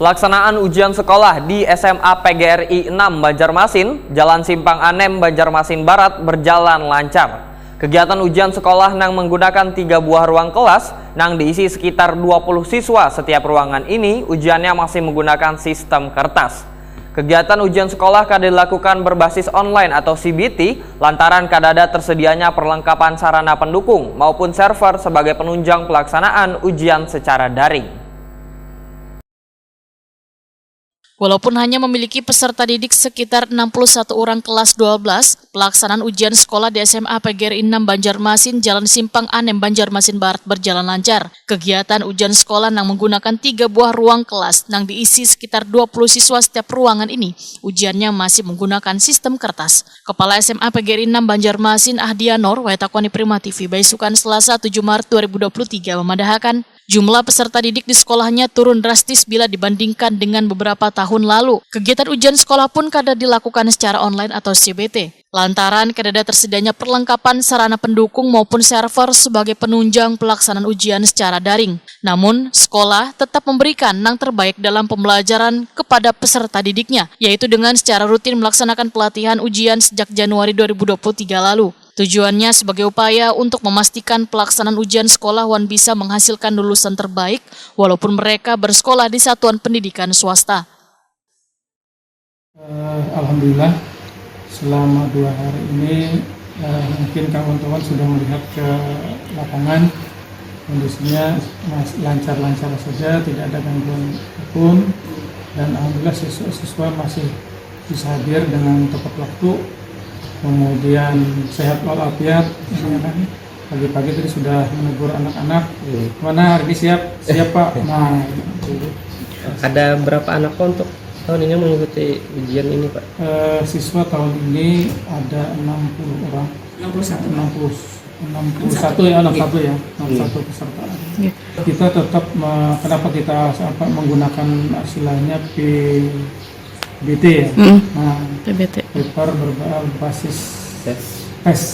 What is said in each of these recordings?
Pelaksanaan ujian sekolah di SMA PGRI 6 Banjarmasin, Jalan Simpang Anem, Banjarmasin Barat berjalan lancar. Kegiatan ujian sekolah nang menggunakan 3 buah ruang kelas, nang diisi sekitar 20 siswa setiap ruangan ini, ujiannya masih menggunakan sistem kertas. Kegiatan ujian sekolah kada dilakukan berbasis online atau CBT, lantaran kada ada tersedianya perlengkapan sarana pendukung maupun server sebagai penunjang pelaksanaan ujian secara daring. Walaupun hanya memiliki peserta didik sekitar 61 orang kelas 12, pelaksanaan ujian sekolah di SMA PGRI 6 Banjarmasin, Jalan Simpang Anem, Banjarmasin Barat berjalan lancar. Kegiatan ujian sekolah nang menggunakan 3 buah ruang kelas nang diisi sekitar 20 siswa setiap ruangan ini, ujiannya masih menggunakan sistem kertas. Kepala SMA PGRI 6 Banjarmasin Ahdianor, Waitakoni Prima TV, Baisukan Selasa 7 Maret 2023 memandahkan jumlah peserta didik di sekolahnya turun drastis bila dibandingkan dengan beberapa tahun lalu. Kegiatan ujian sekolah pun kada dilakukan secara online atau CBT. Lantaran kada ada tersedianya perlengkapan sarana pendukung maupun server sebagai penunjang pelaksanaan ujian secara daring. Namun, sekolah tetap memberikan yang terbaik dalam pembelajaran kepada peserta didiknya, yaitu dengan secara rutin melaksanakan pelatihan ujian sejak Januari 2023 lalu. Tujuannya sebagai upaya untuk memastikan pelaksanaan ujian sekolah bisa menghasilkan lulusan terbaik walaupun mereka bersekolah di satuan pendidikan swasta. Alhamdulillah selama 2 hari ini mungkin kawan-kawan sudah melihat ke lapangan, kondisinya lancar-lancar saja, tidak ada gangguan apapun, dan alhamdulillah siswa masih bisa hadir dengan tepat waktu. Kemudian sehat walafiat, pagi-pagi tadi sudah menegur anak-anak, mana hari ini siap Pak. Nah, ada berapa anak untuk tahun ini mengikuti ujian ini Pak? Siswa tahun ini ada 60 orang, 61 peserta. Kita tetap kenapa kita menggunakan istilahnya PBT ya. Nah, PBT. paper berbasis tes.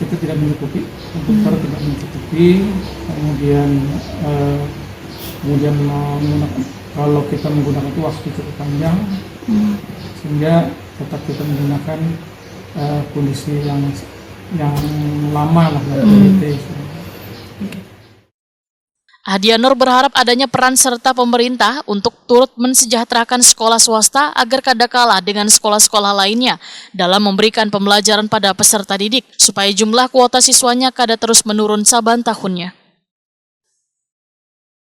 Kita tidak mencukupi, paper tidak mencukupi. Kemudian menggunakan, kalau kita menggunakan itu waktu cukup panjang, sehingga tetap kita menggunakan kondisi yang lama lah PBT. Ahdianor berharap adanya peran serta pemerintah untuk turut mensejahterakan sekolah swasta agar kada kalah dengan sekolah-sekolah lainnya dalam memberikan pembelajaran pada peserta didik, supaya jumlah kuota siswanya kada terus menurun saban tahunnya.